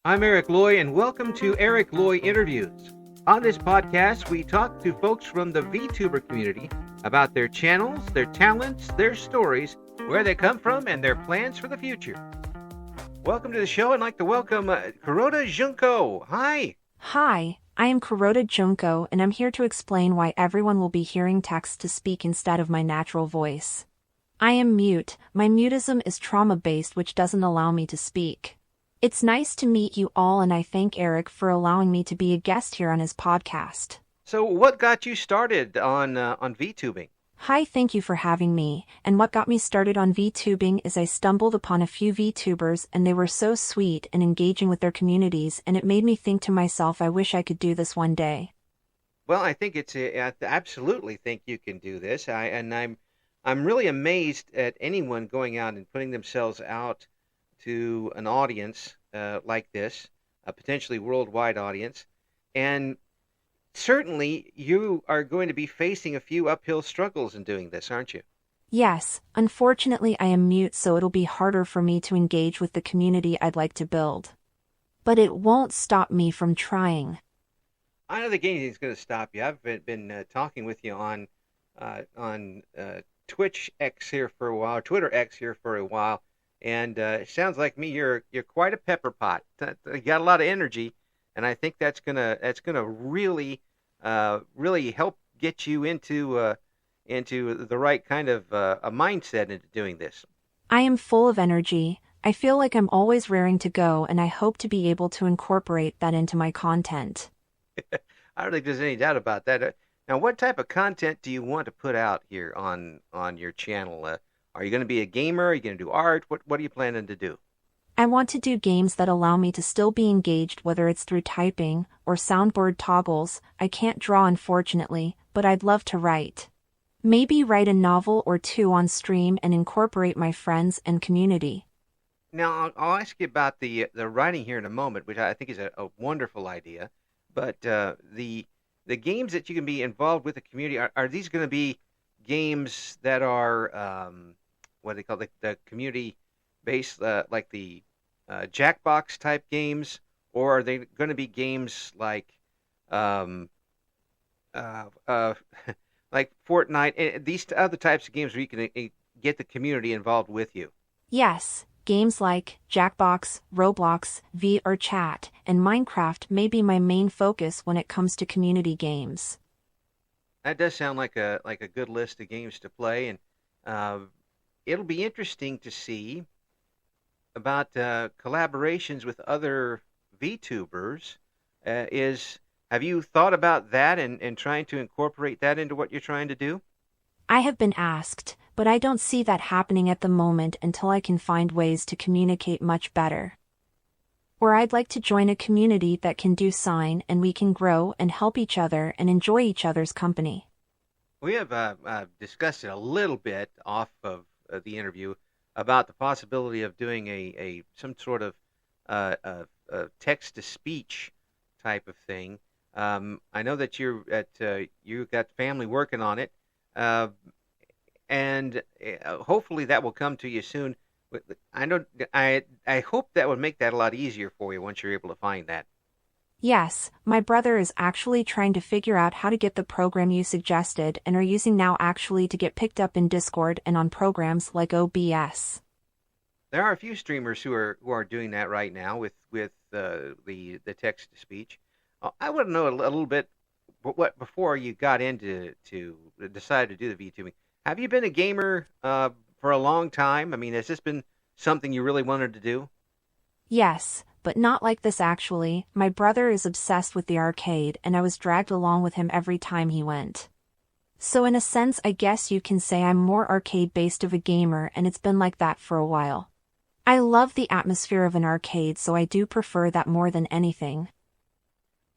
I'm Eric Loy, and welcome to Eric Loy Interviews. On this podcast, we talk to folks from the VTuber community about their channels, their talents, their stories, where they come from, and their plans for the future. Welcome to the show. I'd like to welcome Kuroda Junko. Hi. Hi, I am Kuroda Junko, and I'm here to explain why everyone will be hearing text to speak instead of my natural voice. I am mute. My mutism is trauma-based, which doesn't allow me to speak. It's nice to meet you all, and I thank Eric for allowing me to be a guest here on his podcast. So what got you started on VTubing? Hi, thank you for having me, and what got me started on VTubing is I stumbled upon a few VTubers and they were so sweet and engaging with their communities, and it made me think to myself, I wish I could do this one day. Well, I think I absolutely think you can do this. I'm really amazed at anyone going out and putting themselves out to an audience like this, a potentially worldwide audience, and certainly you are going to be facing a few uphill struggles in doing this, aren't you? Yes, unfortunately I am mute, so it'll be harder for me to engage with the community I'd like to build. But it won't stop me from trying. I don't think anything's going to stop you. I've been talking with you on Twitch X here for a while, Twitter X here for a while, and it sounds like me you're quite a pepper pot. You got a lot of energy, and I think that's gonna really help get you into the right kind of a mindset into doing this. I am full of energy. I feel like I'm always raring to go, and I hope to be able to incorporate that into my content. I don't think there's any doubt about that. Now, what type of content do you want to put out here on your channel? Are you going to be a gamer? Are you going to do art? What are you planning to do? I want to do games that allow me to still be engaged, whether it's through typing or soundboard toggles. I can't draw, unfortunately, but I'd love to write. Maybe write a novel or two on stream and incorporate my friends and community. Now, I'll ask you about the writing here in a moment, which I think is a wonderful idea. But the games that you can be involved with the community, are these going to be games that are what they call the community based, like the Jackbox type games, or are they going to be games like like Fortnite, these other types of games where you can get the community involved with you? Yes, games like Jackbox, Roblox, VR Chat, and Minecraft may be my main focus when it comes to community games. That does sound like a good list of games to play, and it'll be interesting to see about collaborations with other VTubers. Have you thought about that and trying to incorporate that into what you're trying to do? I have been asked, but I don't see that happening at the moment until I can find ways to communicate much better. Or I'd like to join a community that can do sign, and we can grow and help each other and enjoy each other's company. We have discussed it a little bit off of the interview about the possibility of doing some sort of a text-to-speech type of thing. I know that you've got family working on it, and hopefully that will come to you soon. I hope that would make that a lot easier for you once you're able to find that. Yes, my brother is actually trying to figure out how to get the program you suggested and are using now actually to get picked up in Discord and on programs like OBS. There are a few streamers who are doing that right now with the text to speech. I want to know a little bit before you got into to decide to do the VTubing. Have you been a gamer for a long time? I mean, has this been something you really wanted to do? Yes, but not like this actually. My brother is obsessed with the arcade, and I was dragged along with him every time he went. So in a sense, I guess you can say I'm more arcade-based of a gamer, and it's been like that for a while. I love the atmosphere of an arcade, so I do prefer that more than anything.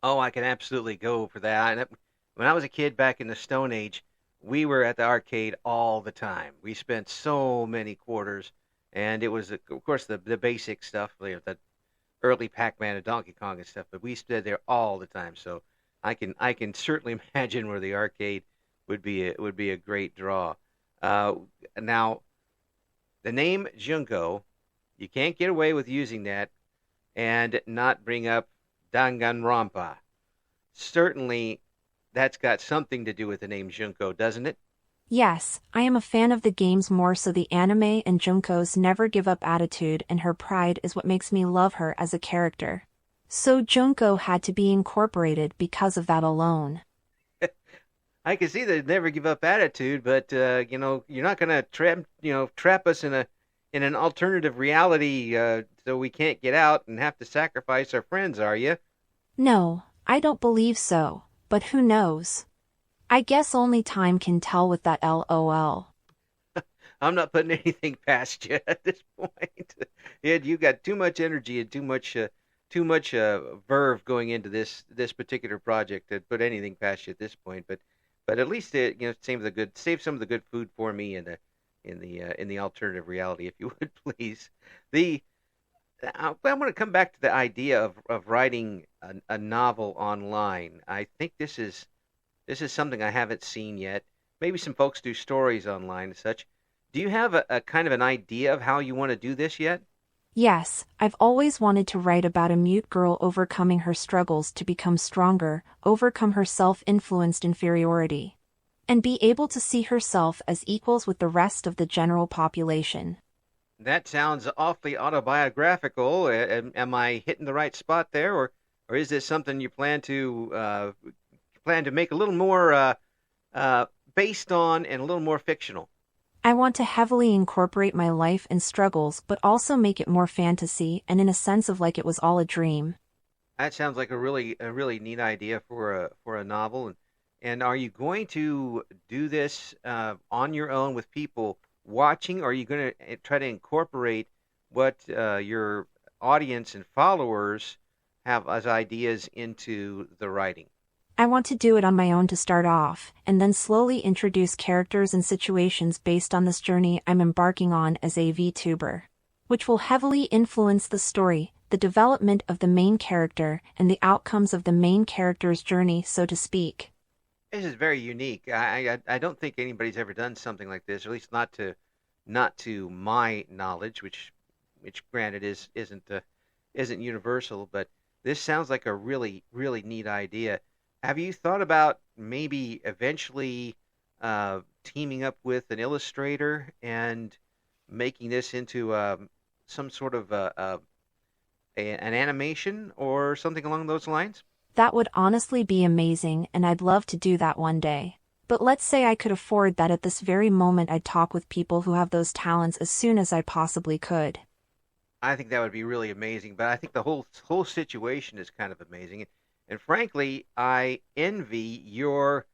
Oh, I can absolutely go for that. When I was a kid back in the Stone Age, we were at the arcade all the time. We spent so many quarters, and it was, of course, the basic stuff, the early Pac-Man and Donkey Kong and stuff, but we stood there all the time. So I can certainly imagine where the arcade would be a great draw. Now, the name Junko, you can't get away with using that and not bring up Danganronpa. Certainly, that's got something to do with the name Junko, doesn't it? Yes, I am a fan of the games more so the anime and Junko's never give up attitude and her pride is what makes me love her as a character. So Junko had to be incorporated because of that alone. I can see the never give up attitude, but you're not gonna trap us in an alternative reality so we can't get out and have to sacrifice our friends, are you? No, I don't believe so, but who knows? I guess only time can tell with that LOL. I'm not putting anything past you at this point. Ed, you got too much energy and too much verve going into this particular project to put anything past you at this point. But at least it save some of the good food for me in the alternative reality, if you would please. The I want to come back to the idea of writing a novel online. I think this is something I haven't seen yet. Maybe some folks do stories online and such. Do you have a kind of an idea of how you want to do this yet? Yes, I've always wanted to write about a mute girl overcoming her struggles to become stronger, overcome her self-influenced inferiority, and be able to see herself as equals with the rest of the general population. That sounds awfully autobiographical. Am I hitting the right spot there, or is this something you plan to make a little more uh, based on and a little more fictional? I want to heavily incorporate my life and struggles but also make it more fantasy and in a sense of like it was all a dream. That sounds like a really neat idea for a novel. And are you going to do this on your own with people watching, or are you going to try to incorporate what your audience and followers have as ideas into the writing? I want to do it on my own to start off, and then slowly introduce characters and situations based on this journey I'm embarking on as a VTuber, which will heavily influence the story, the development of the main character, and the outcomes of the main character's journey, so to speak. This is very unique. I don't think anybody's ever done something like this, or at least not to my knowledge, which granted isn't universal, but this sounds like a really neat idea. Have you thought about maybe eventually teaming up with an illustrator and making this into some sort of an animation or something along those lines? That would honestly be amazing and I'd love to do that one day. But let's say I could afford that at this very moment I'd talk with people who have those talents as soon as I possibly could. I think that would be really amazing, but I think the whole situation is kind of amazing. And frankly, I envy your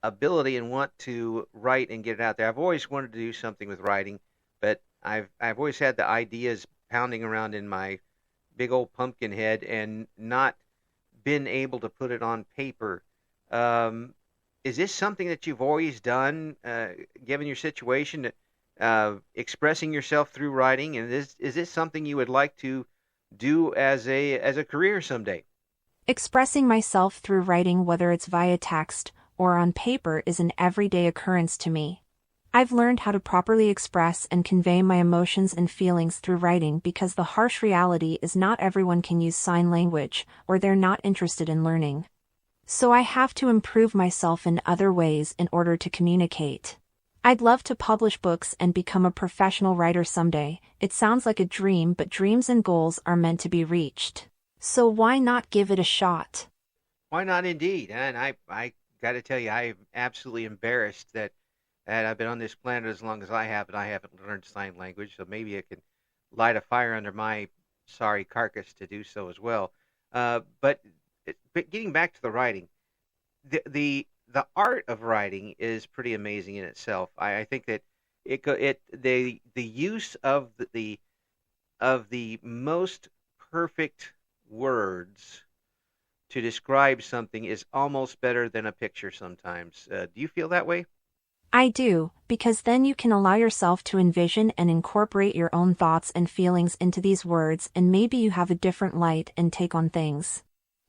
ability and want to write and get it out there. I've always wanted to do something with writing, but I've always had the ideas pounding around in my big old pumpkin head and not been able to put it on paper. Um, is this something that you've always done, given your situation, expressing yourself through writing? And is this something you would like to do as a career someday? Expressing myself through writing, whether it's via text or on paper, is an everyday occurrence to me. I've learned how to properly express and convey my emotions and feelings through writing because the harsh reality is not everyone can use sign language or they're not interested in learning. So I have to improve myself in other ways in order to communicate. I'd love to publish books and become a professional writer someday. It sounds like a dream, but dreams and goals are meant to be reached. So why not give it a shot? Why not, indeed? And I got to tell you, I'm absolutely embarrassed that I've been on this planet as long as I have, and I haven't learned sign language. So maybe I can light a fire under my sorry carcass to do so as well. But getting back to the writing, the art of writing is pretty amazing in itself. I think that the use of the most perfect words to describe something is almost better than a picture sometimes. Do you feel that way? I do, because then you can allow yourself to envision and incorporate your own thoughts and feelings into these words, and maybe you have a different light and take on things.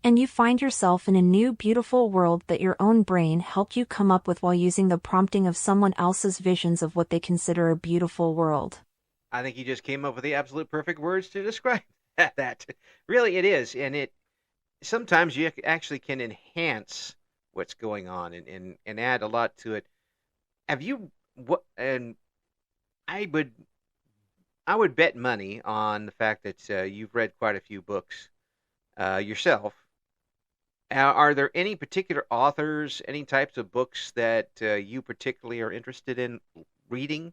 And you find yourself in a new beautiful world that your own brain helped you come up with while using the prompting of someone else's visions of what they consider a beautiful world. I think you just came up with the absolute perfect words to describe That really it is, and it sometimes you actually can enhance what's going on and add a lot to it. Have you what? And I would I would bet money on the fact that you've read quite a few books yourself. Are there any particular authors, any types of books that you particularly are interested in reading?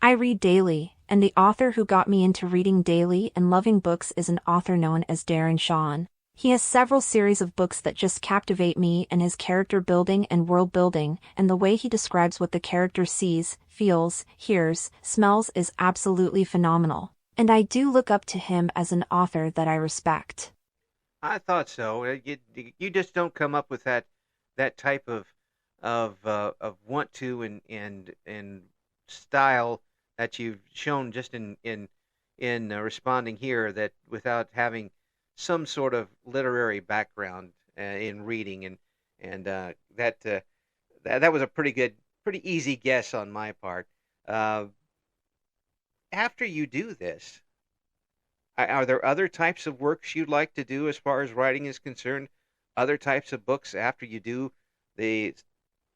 I read daily, and the author who got me into reading daily and loving books is an author known as Darren Shawn. He has several series of books that just captivate me, and his character building and world building, and the way he describes what the character sees, feels, hears, smells is absolutely phenomenal. And I do look up to him as an author that I respect. I thought so. You just don't come up with that type of want to and style that you've shown just in responding here, that without having some sort of literary background in reading, and that was a pretty easy guess on my part. Uh, After you do this, are there other types of works you'd like to do as far as writing is concerned? Other types of books after you do the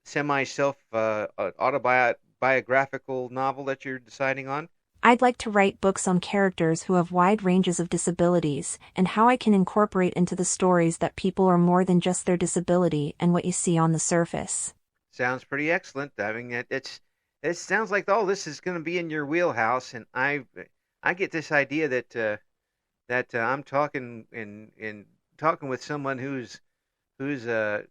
semi-self autobiographical novel that you're deciding on? I'd like to write books on characters who have wide ranges of disabilities, and how I can incorporate into the stories that people are more than just their disability and what you see on the surface. Sounds pretty excellent. I mean, it sounds like all this is going to be in your wheelhouse, and I get this idea that I'm talking and talking with someone who's a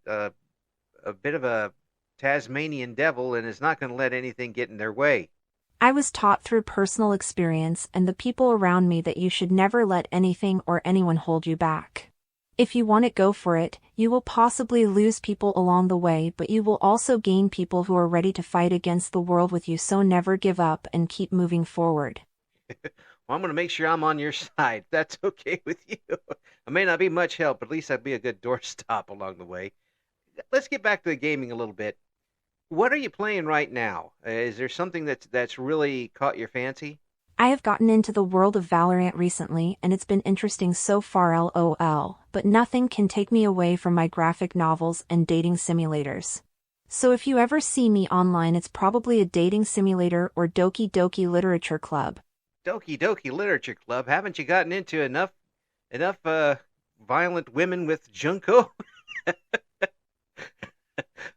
bit of a Tasmanian devil and is not going to let anything get in their way. I was taught through personal experience and the people around me that you should never let anything or anyone hold you back. If you want it, go for it. You will possibly lose people along the way, but you will also gain people who are ready to fight against the world with you, so never give up and keep moving forward. Well, I'm going to make sure I'm on your side. That's okay with you. I may not be much help, but at least I'd be a good doorstop along the way. Let's get back to the gaming a little bit. What are you playing right now? Is there something that's really caught your fancy? I have gotten into the world of Valorant recently, and it's been interesting so far, lol, but nothing can take me away from my graphic novels and dating simulators. So if you ever see me online, it's probably a dating simulator or Doki Doki Literature Club. Doki Doki Literature Club. Haven't you gotten into enough violent women with Junko?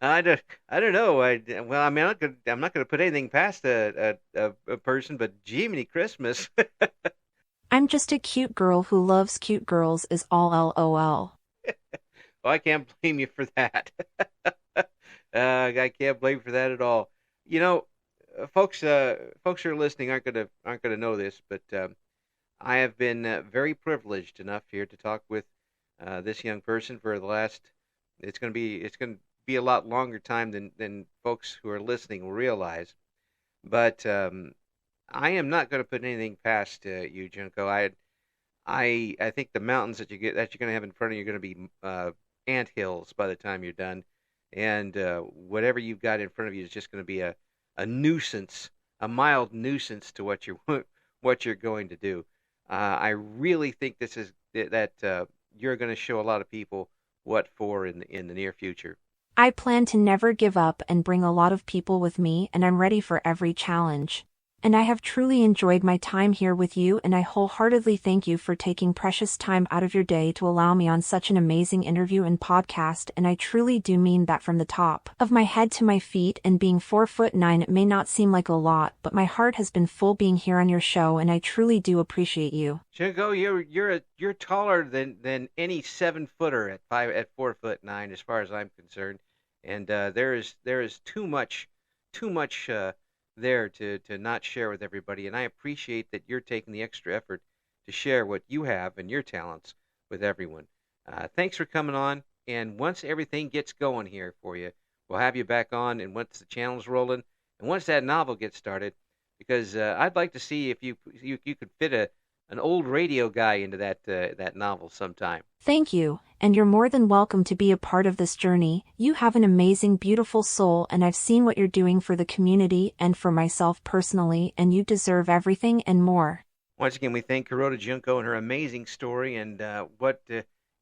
I don't know. Well, I mean, I'm not gonna put anything past a person, but Jiminy Christmas. I'm just a cute girl who loves cute girls is all lol. Well, I can't blame you for that. I can't blame you for that at all. You know, folks who are listening aren't gonna know this, but I have been very privileged enough here to talk with this young person for the last. It's gonna be a lot longer time than folks who are listening will realize. But I am not going to put anything past you, Junko. I think the mountains that you're going to have in front of you are going to be ant hills by the time you're done, and whatever you've got in front of you is just going to be a nuisance, a mild nuisance to what you're what you're going to do. I really think this is that you're going to show a lot of people what for in the near future. I plan to never give up and bring a lot of people with me, and I'm ready for every challenge. And I have truly enjoyed my time here with you, and I wholeheartedly thank you for taking precious time out of your day to allow me on such an amazing interview and podcast, and I truly do mean that from the top of my head to my feet. And being 4'9", it may not seem like a lot, but my heart has been full being here on your show, and I truly do appreciate you. Junko, you're taller than any 7-footer at 4'9", as far as I'm concerned, and there is too much there to not share with everybody, and I appreciate that you're taking the extra effort to share what you have and your talents with everyone. Thanks for coming on, and once everything gets going here for you, we'll have you back on, and once the channel's rolling, and once that novel gets started, because I'd like to see if you could fit an old radio guy into that novel sometime. Thank you, and you're more than welcome to be a part of this journey. You have an amazing, beautiful soul, and I've seen what you're doing for the community and for myself personally, and you deserve everything and more. Once again, we thank Kuroda Junko and her amazing story and what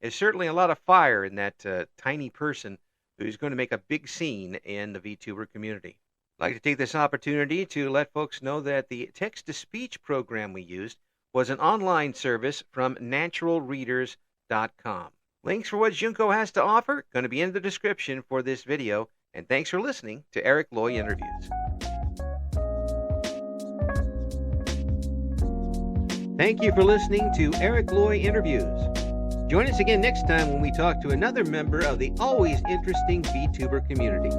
is certainly a lot of fire in that tiny person who's going to make a big scene in the VTuber community. I'd like to take this opportunity to let folks know that the text-to-speech program we used was an online service from naturalreaders.com. Links for what Junko has to offer going to be in the description for this video, and thanks for listening to Eric Loy Interviews. Thank you for listening to Eric Loy Interviews. Join us again next time when we talk to another member of the always interesting VTuber community.